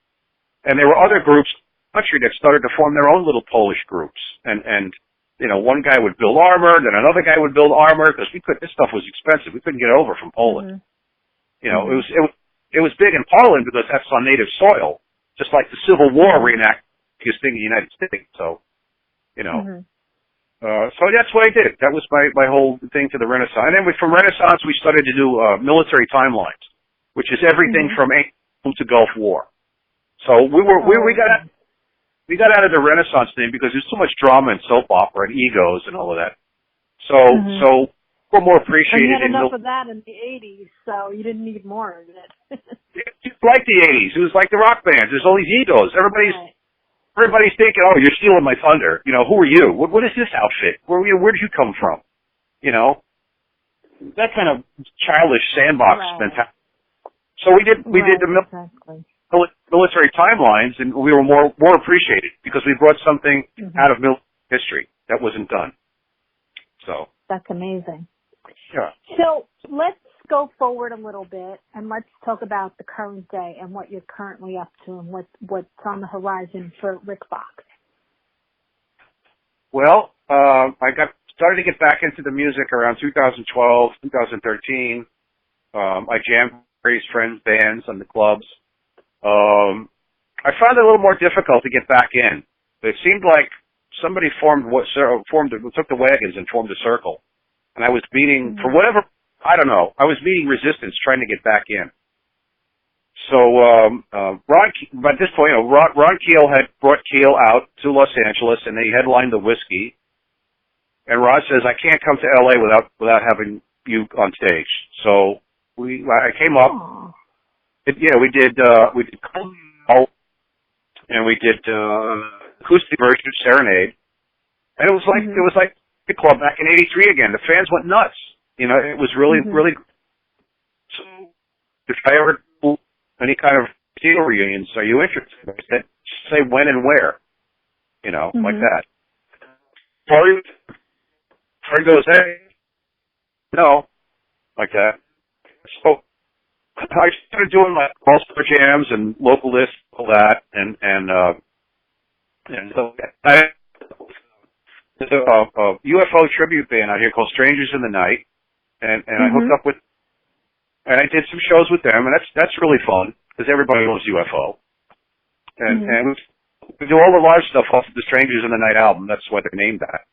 and there were other groups in the country that started to form their own little Polish groups. And you know, one guy would build armor, then another guy would build armor, because this stuff was expensive. We couldn't get it over from Poland. You know, it was big in Poland because that's on native soil, just like the Civil War reenacted biggest thing in the United States. So, you know, so that's what I did. That was my whole thing to the Renaissance. And then from Renaissance, we started to do military timelines, which is everything from ancient to Gulf War. So we got out of the Renaissance thing because there's too much drama and soap opera and egos and all of that. So we're more appreciated. And you had enough of that in the 80s, so you didn't need more of it. It's like the 80s. It was like the rock bands. There's all these egos. Everybody's thinking, oh, you're stealing my thunder. You know, who are you? What is this outfit? Where did you come from? you know, that kind of childish sandbox mentality. So we did the military timelines, and we were more appreciated because we brought something out of military history that wasn't done. So that's amazing. Yeah. So let's go forward a little bit and let's talk about the current day and what you're currently up to and what's on the horizon for Rik Fox. Well, I started to get back into the music around 2012, 2013. I jammed various friends' bands and the clubs. I found it a little more difficult to get back in. It seemed like somebody took the wagons and formed a circle. And I was meeting, for whatever, I don't know, I was meeting resistance trying to get back in. So, by this point, Ron Keel had brought Keel out to Los Angeles and they headlined the Whiskey. And Ron says, I can't come to LA without having you on stage. So I came up. We did and we did, acoustic version of Serenade. And it was like the club back in '83 again. The fans went nuts. You know, it was really, really. So, if I ever do any kind of Keel reunions, are you interested? I said, say when and where. You know, like that. Fred goes, hey, no, like that. So I started doing my all-star jams and local lists, all that, and so there's a UFO tribute band out here called Strangers in the Night, and I hooked up with, and I did some shows with them, and that's really fun because everybody loves UFO, and we do all the live stuff off of the Strangers in the Night album. That's why they named that,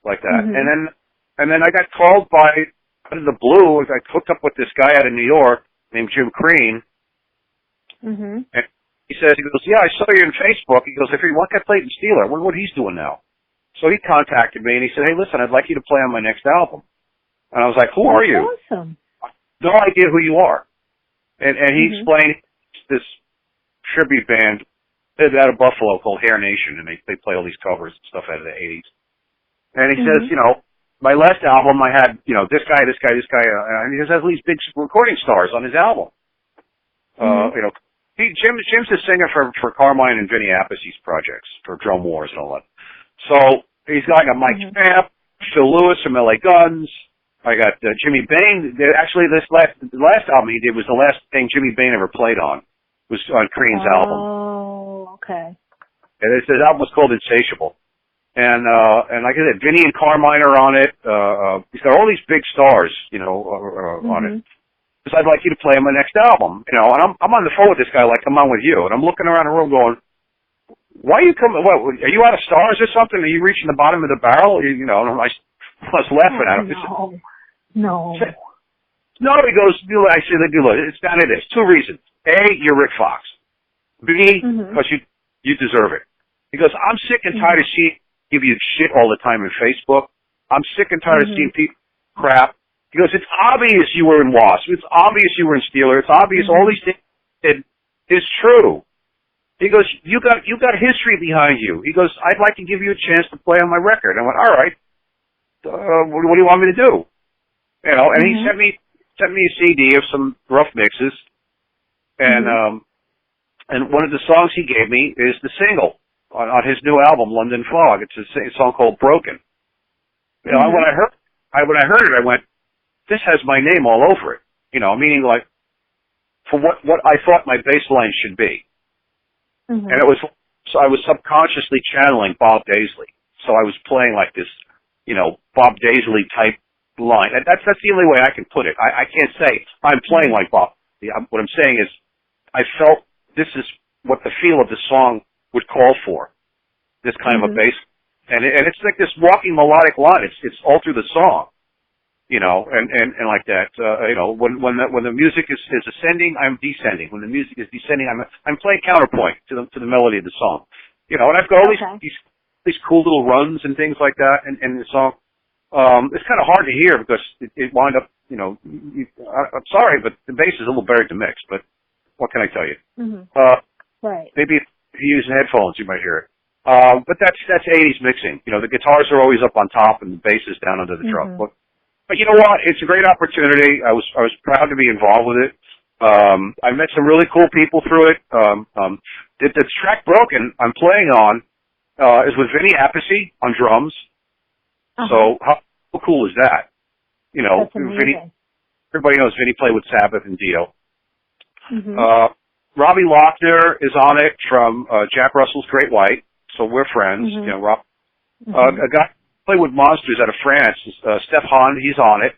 like that, and then I got called by out of the blue. I hooked up with this guy out of New York named Jim Crean, and he goes, yeah, I saw you on Facebook. He goes, if you want that Clayton Steeler, I wonder what he's doing now. So he contacted me and he said, hey, listen, I'd like you to play on my next album. And I was like, who are you? Awesome. No idea who you are. And he explained this tribute band out of Buffalo called Hair Nation, and they play all these covers and stuff out of the 80s. And he says, you know, my last album I had, you know, this guy, and he has all these big recording stars on his album. You know, Jim's the singer for Carmine and Vinny Appice's projects, for Drum Wars and all that. So he's got Mike Stamp, Phil Lewis from LA Guns. I got Jimmy Bain. Actually, the last album he did was the last thing Jimmy Bain ever played on. Was on Crean's album. Oh, okay. And the album was called Insatiable. And like I said, Vinny and Carmine are on it. He's got all these big stars, you know, on it. Because I'd like you to play on my next album, you know. And I'm on the phone with this guy like I'm on with you, and I'm looking around the room going, why are you coming? What, are you out of stars or something? Are you reaching the bottom of the barrel? You know, and I was laughing at him. No. No, he goes, I said, look, it's down to this. Two reasons. A, you're Rik Fox. B, because you deserve it. He goes, I'm sick and tired of seeing give you shit all the time in Facebook. I'm sick and tired of seeing people crap. He goes, it's obvious you were in W.A.S.P. It's obvious you were in Steeler. It's obvious all these things is true. He goes, you got history behind you. He goes, I'd like to give you a chance to play on my record. I went, all right. What do you want me to do? You know, and he sent me a CD of some rough mixes, and one of the songs he gave me is the single on his new album, London Fog. It's a song called Broken. You know, when I heard it, I went, this has my name all over it. You know, meaning like for what I thought my bass line should be. And so I was subconsciously channeling Bob Daisley. So I was playing like this, you know, Bob Daisley type line. That's the only way I can put it. I can't say I'm playing like Bob. What I'm saying is I felt this is what the feel of the song would call for. This kind of a bass. And it's like this walking melodic line. It's all through the song. You know, and like that, you know, when the music is ascending, I'm descending. When the music is descending, I'm playing counterpoint to the melody of the song. You know, and I've got all these cool little runs and things like that in the song. It's kind of hard to hear because it wound up, you know, I'm sorry, but the bass is a little buried to mix, but what can I tell you? Right. Maybe if you use headphones, you might hear it. But that's 80s mixing. You know, the guitars are always up on top and the bass is down under the drum. But you know what? It's a great opportunity. I was proud to be involved with it. I met some really cool people through it. The track Broken I'm playing on is with Vinny Appice on drums. So how cool is that? You know, Vinny, everybody knows Vinny played with Sabbath and Dio. Robbie Lochner is on it from Jack Russell's Great White, so we're friends. You know, Rob. A guy who played with Monsters out of France, Steph Hahn, he's on it.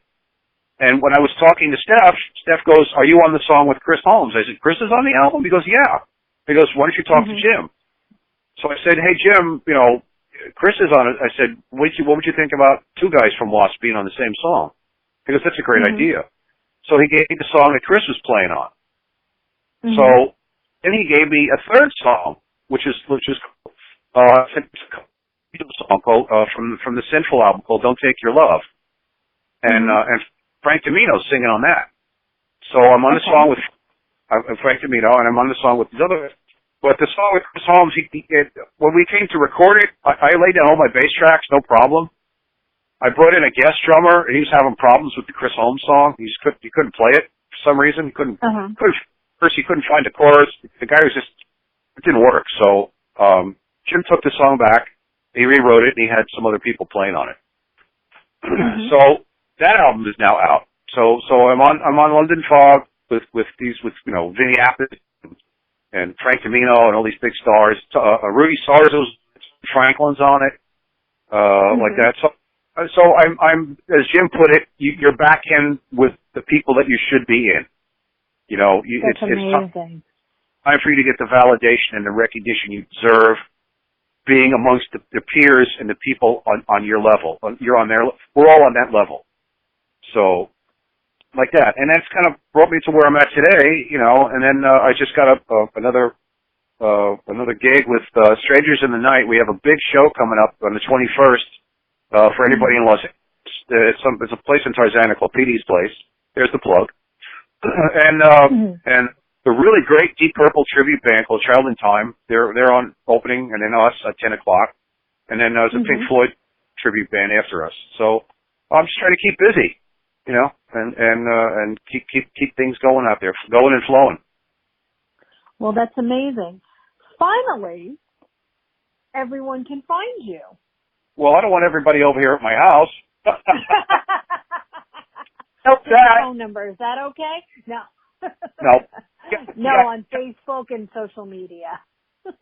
And when I was talking to Steph goes, "Are you on the song with Chris Holmes?" I said, "Chris is on the album?" He goes, "Yeah." He goes, "Why don't you talk to Jim?" So I said, "Hey Jim, you know, Chris is on it." I said, what would you think about two guys from W.A.S.P being on the same song? He goes, "That's a great idea." So he gave me the song that Chris was playing on. So then he gave me a third song, which is a song called from the Sinful album called "Don't Take Your Love," and Frank Domino's singing on that. So I'm on the song with Frank Domino, and I'm on the song with the other. But the song with Chris Holmes, when we came to record it, I laid down all my bass tracks, no problem. I brought in a guest drummer, and he was having problems with the Chris Holmes song. He couldn't play it for some reason. He couldn't. First, he couldn't find the chorus. The guy it didn't work. So Jim took the song back. He rewrote it, and he had some other people playing on it. So that album is now out. So I'm on London Fog with you know, Vinny Appice and Frank Domino and all these big stars. Rudy Sarzo's Franklin's on it, like that. So I'm as Jim put it, you're back in with the people that you should be in. You know, That's amazing. Time for you to get the validation and the recognition you deserve, being amongst the peers and the people on your level. You're on their. We're all on that level. So, like that, and that's kind of brought me to where I'm at today. You know, and then I just got another gig with Strangers in the Night. We have a big show coming up on the 21st for anybody in Los Angeles. It's a place in Tarzana called PD's Place. There's the plug. And the really great Deep Purple tribute band called Child in Time. They're on opening, and then us at 10 o'clock. And then there's a Pink Floyd tribute band after us. So I'm just trying to keep busy, you know, and keep things going out there, going and flowing. Well, that's amazing. Finally, everyone can find you. Well, I don't want everybody over here at my house. Phone number, is that okay? No. No, on Facebook and social media.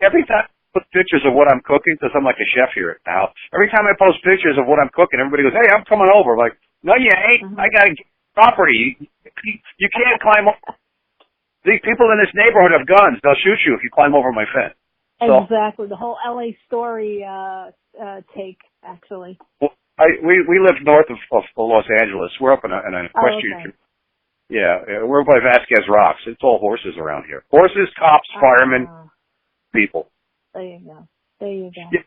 Every time I post pictures of what I'm cooking, because I'm like a chef here at the house, every time I post pictures of what I'm cooking, everybody goes, "Hey, I'm coming over." I'm like, "No, you ain't. I got to get property. You can't climb over. These people in this neighborhood have guns. They'll shoot you if you climb over my fence." Exactly. The whole LA story take, actually. Well, we live north of Los Angeles. We're up in an equestrian. Okay. Yeah, we're by Vasquez Rocks. It's all horses around here. Horses, cops, firemen, people. There you go. Yeah,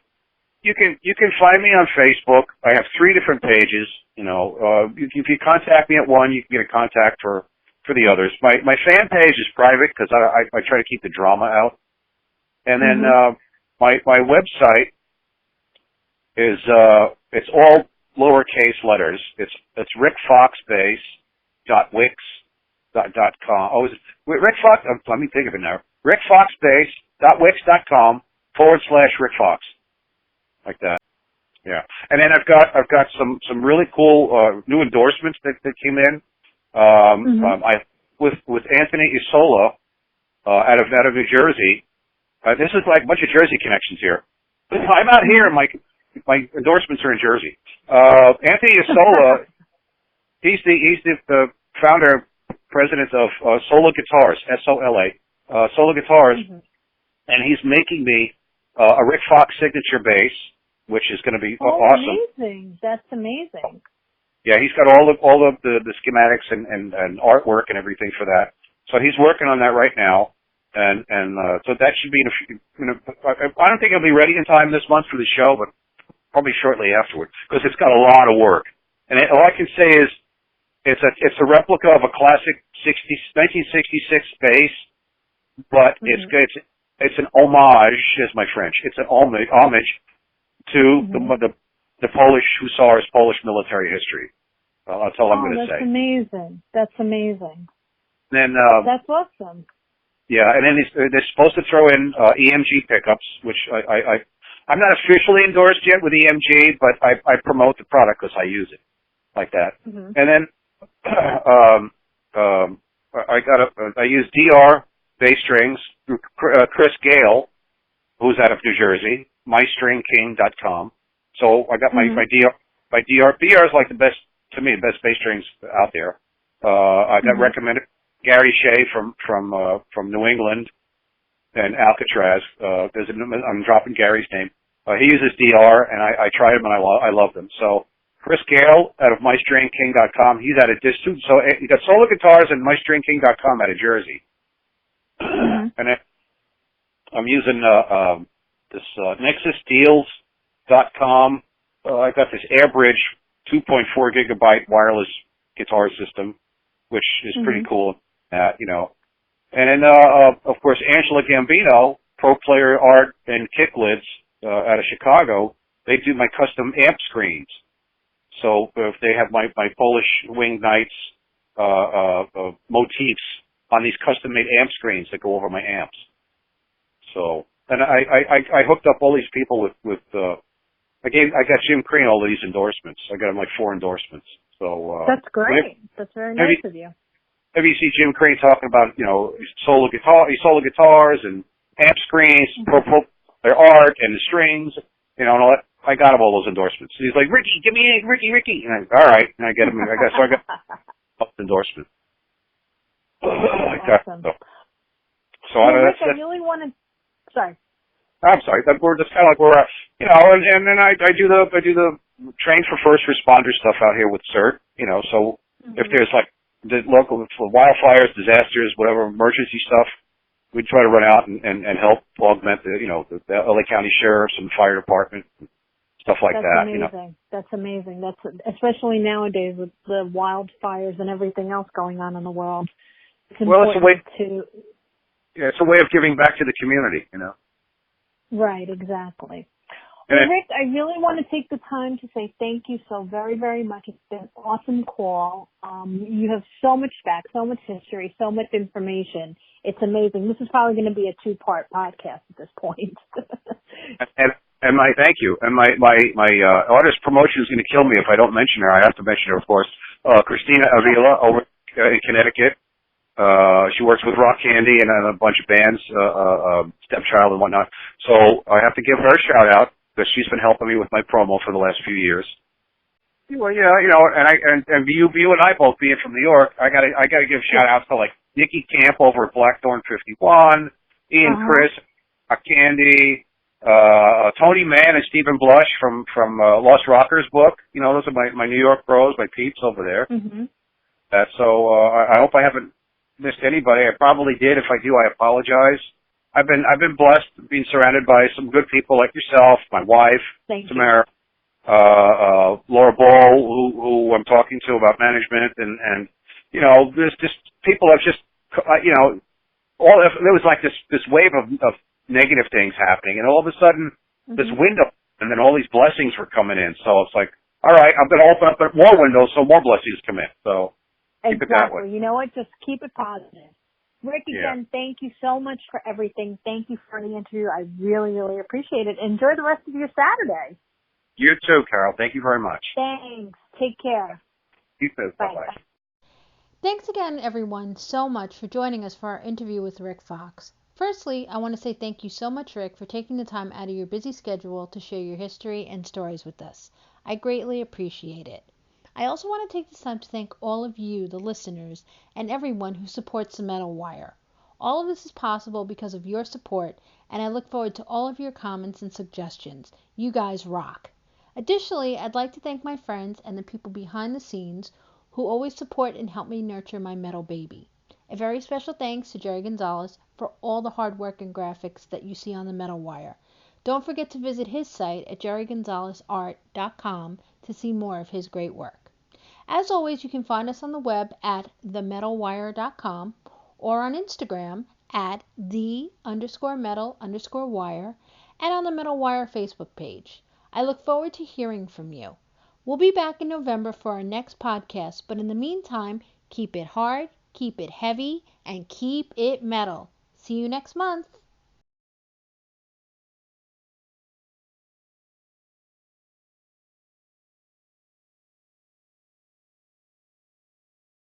you can find me on Facebook. I have 3 different pages. You know, if you contact me at one, you can get a contact for the others. My fan page is private because I try to keep the drama out. And then my website is it's all lowercase letters. It's rikfoxbase.wix.com. Oh, is it Rik Fox? Let me think of it now. rikfoxbase.wix.com/Rik Fox. Like that. Yeah. And then I've got some really cool new endorsements that came in. I with Anthony Isola out of New Jersey. This is like a bunch of Jersey connections here. I'm out here, and my endorsements are in Jersey. Anthony Isola, he's the founder, president of Sola Guitars, SOLA, Sola Guitars, and he's making me a Rik Fox signature bass, which is going to be awesome. Amazing! That's amazing. Yeah, he's got all the schematics and artwork and everything for that. So he's working on that right now. And so that should be I don't think it'll be ready in time this month for the show, but probably shortly afterwards, because it's got a lot of work. And all I can say is it's a replica of a classic 1966 bass, but it's an homage, is my French. It's an homage to the Polish Hussars, Polish military history. That's all I'm going to say. That's amazing. That's amazing. Then that's awesome. Yeah, and then they're supposed to throw in EMG pickups, which I'm not officially endorsed yet with EMG, but I promote the product because I use it like that. Mm-hmm. And then I use DR bass strings through Chris Gale, who's out of New Jersey, mystringking.com. So I got my DR is like the best bass strings out there. I got recommended Gary Shea from New England and Alcatraz. I'm dropping Gary's name. He uses DR, and I tried him and I love them. So Chris Gale out of mystringking.com. He's out of Distant. So you got Solar Guitars and mystringking.com out of Jersey. And then I'm using this nexusdeals.com. I got this AirBridge 2.4 gigabyte wireless guitar system, which is pretty cool. And then of course Angela Gambino, Pro Player Art and Kick Lids out of Chicago. They do my custom amp screens. So if they have my Polish Winged Knights motifs on these custom made amp screens that go over my amps. So, and I hooked up all these people with I got Jim Crane all these endorsements. I got him like 4 endorsements. So that's great. That's very nice of you. Maybe you see Jim Crane talking about solar guitars and amp screens, their art and the strings, and all that. I got him all those endorsements. He's like, Ricky, give me Ricky. And all right, and I get him. So I got endorsement. Awesome. So I really want to. Sorry. I'm sorry. We're just kind of like and then I do the train for first responder stuff out here with CERT. So if there's like the local wildfires, disasters, whatever emergency stuff, we try to run out and help augment the LA County sheriffs and fire department, stuff like that. Amazing. That's amazing. That's especially nowadays with the wildfires and everything else going on in the world. It's important it's a way of giving back to the community. Right, exactly. Well, Rick, I really want to take the time to say thank you so very, very much. It's been an awesome call. You have so much facts, so much history, so much information. It's amazing. This is probably going to be a 2-part podcast at this point. and my thank you. And my artist promotion is going to kill me if I don't mention her. I have to mention her, of course. Christina Avila over in Connecticut. She works with Rock Candy and a bunch of bands, Stepchild and whatnot. So I have to give her a shout out because she's been helping me with my promo for the last few years. Well, yeah, and you and I both being from New York, I gotta give shout outs to like Nikki Camp over at Blackthorn 51, Ian Chris, Rock Candy, Tony Mann and Stephen Blush from Lost Rockers book. Those are my New York bros, my peeps over there. So I hope I haven't missed anybody. I probably did. If I do, I apologize. I've been blessed being surrounded by some good people like yourself, my wife, Tamara, Laura Ball, who I'm talking to about management, and there's just people have just there was like this wave of negative things happening, and all of a sudden this window, and then all these blessings were coming in. So it's like, all right, I'm going to open up more windows so more blessings come in. So keep it that way. You know what? Just keep it positive. Rick, again, thank you so much for everything. Thank you for the interview. I really, really appreciate it. Enjoy the rest of your Saturday. You too, Carol. Thank you very much. Thanks. Take care. You too. Bye-bye. Thanks again, everyone, so much for joining us for our interview with Rik Fox. Firstly, I want to say thank you so much, Rick, for taking the time out of your busy schedule to share your history and stories with us. I greatly appreciate it. I also want to take this time to thank all of you, the listeners, and everyone who supports the Metal Wire. All of this is possible because of your support, and I look forward to all of your comments and suggestions. You guys rock. Additionally, I'd like to thank my friends and the people behind the scenes who always support and help me nurture my metal baby. A very special thanks to Jerry Gonzalez for all the hard work and graphics that you see on the Metal Wire. Don't forget to visit his site at jerrygonzalezart.com to see more of his great work. As always, you can find us on the web at themetalwire.com or on Instagram at _metal_wire and on the Metal Wire Facebook page. I look forward to hearing from you. We'll be back in November for our next podcast, but in the meantime, keep it hard, keep it heavy, and keep it metal. See you next month.